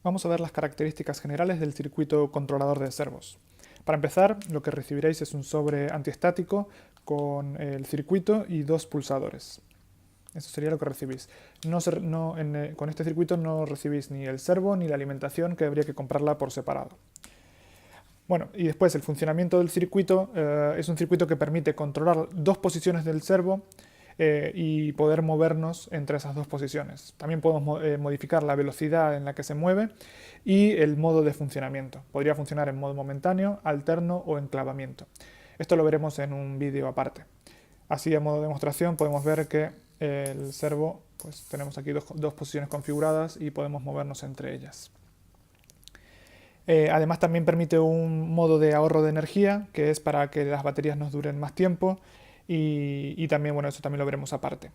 Vamos a ver las características generales del circuito controlador de servos. Para empezar, lo que recibiréis es un sobre antiestático con el circuito y dos pulsadores. Eso sería lo que recibís. Con este circuito no recibís ni el servo ni la alimentación, que habría que comprarla por separado. Bueno, y después el funcionamiento del circuito es un circuito que permite controlar dos posiciones del servo y poder movernos entre esas dos posiciones. También podemos modificar la velocidad en la que se mueve y el modo de funcionamiento. Podría funcionar en modo momentáneo, alterno o enclavamiento. Esto lo veremos en un vídeo aparte. Así, a modo de demostración, podemos ver que el servo, pues tenemos aquí dos posiciones configuradas y podemos movernos entre ellas. Además, también permite un modo de ahorro de energía, que es para que las baterías nos duren más tiempo, y también, bueno, eso también lo veremos aparte.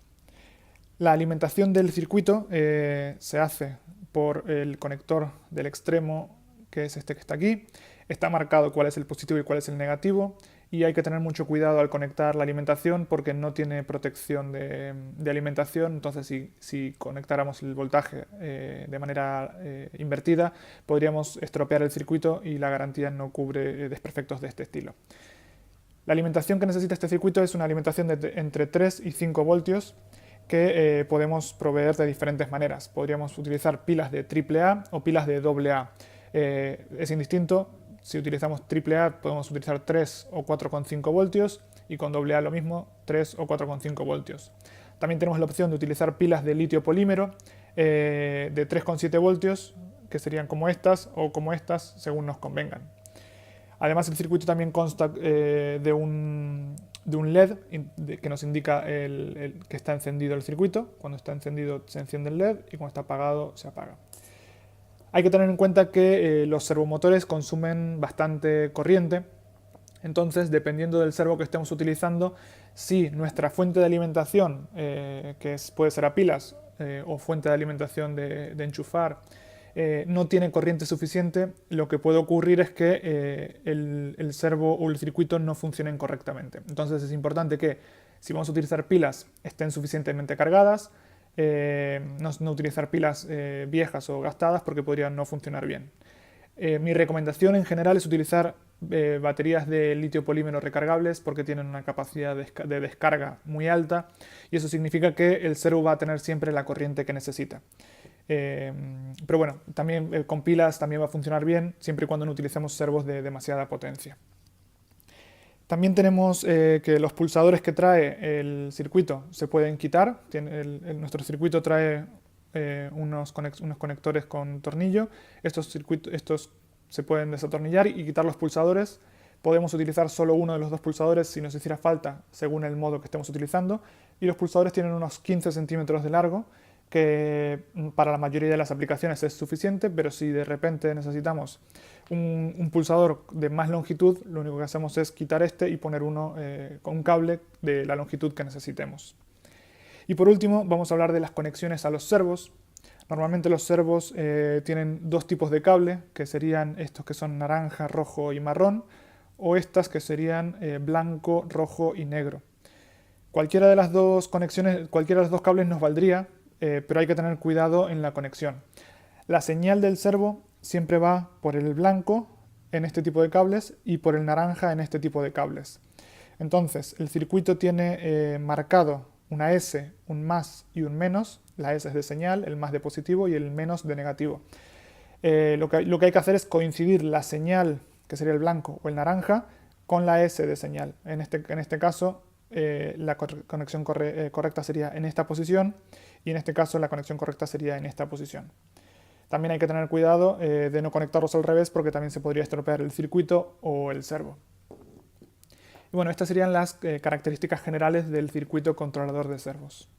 La alimentación del circuito se hace por el conector del extremo, que es este que está aquí. Está marcado cuál es el positivo y cuál es el negativo, y hay que tener mucho cuidado al conectar la alimentación porque no tiene protección de alimentación. Entonces, si conectáramos el voltaje de manera invertida, podríamos estropear el circuito y la garantía no cubre desperfectos de este estilo. La alimentación que necesita este circuito es una alimentación de entre 3 y 5 voltios que podemos proveer de diferentes maneras. Podríamos utilizar pilas de AAA o pilas de AA. Es indistinto. Si utilizamos AAA podemos utilizar 3 o 4,5 voltios y con AA lo mismo, 3 o 4,5 voltios. También tenemos la opción de utilizar pilas de litio polímero de 3,7 voltios, que serían como estas o como estas, según nos convengan. Además, el circuito también consta de un LED que nos indica que está encendido el circuito. Cuando está encendido se enciende el LED y cuando está apagado se apaga. Hay que tener en cuenta que los servomotores consumen bastante corriente. Entonces, dependiendo del servo que estemos utilizando, si nuestra fuente de alimentación, puede ser a pilas o fuente de alimentación de enchufar, no tiene corriente suficiente, lo que puede ocurrir es que el servo o el circuito no funcionen correctamente. Entonces es importante que si vamos a utilizar pilas estén suficientemente cargadas, no utilizar pilas viejas o gastadas porque podrían no funcionar bien. Mi recomendación en general es utilizar baterías de litio polímero recargables porque tienen una capacidad de descarga muy alta y eso significa que el servo va a tener siempre la corriente que necesita. Pero bueno, también con pilas también va a funcionar bien siempre y cuando no utilicemos servos de demasiada potencia. También tenemos que los pulsadores que trae el circuito se pueden quitar. Nuestro circuito trae unos conectores con tornillo. Estos se pueden desatornillar y quitar los pulsadores. Podemos utilizar solo uno de los dos pulsadores si nos hiciera falta, según el modo que estemos utilizando. Y los pulsadores tienen unos 15 centímetros de largo, que para la mayoría de las aplicaciones es suficiente, pero si de repente necesitamos un pulsador de más longitud, lo único que hacemos es quitar este y poner uno con un cable de la longitud que necesitemos. Y por último, vamos a hablar de las conexiones a los servos. Normalmente los servos tienen dos tipos de cable, que serían estos que son naranja, rojo y marrón, o estas que serían blanco, rojo y negro. Cualquiera de las dos conexiones, cualquiera de los dos cables nos valdría, pero hay que tener cuidado en la conexión. La señal del servo siempre va por el blanco en este tipo de cables y por el naranja en este tipo de cables. Entonces, el circuito tiene marcado una S, un más y un menos. La S es de señal, el más de positivo y el menos de negativo. Lo que hay que hacer es coincidir la señal, que sería el blanco o el naranja, con la S de señal. En este caso, la conexión correcta sería en esta posición y en este caso la conexión correcta sería en esta posición. También hay que tener cuidado de no conectarlos al revés porque también se podría estropear el circuito o el servo. Y bueno, estas serían las características generales del circuito controlador de servos.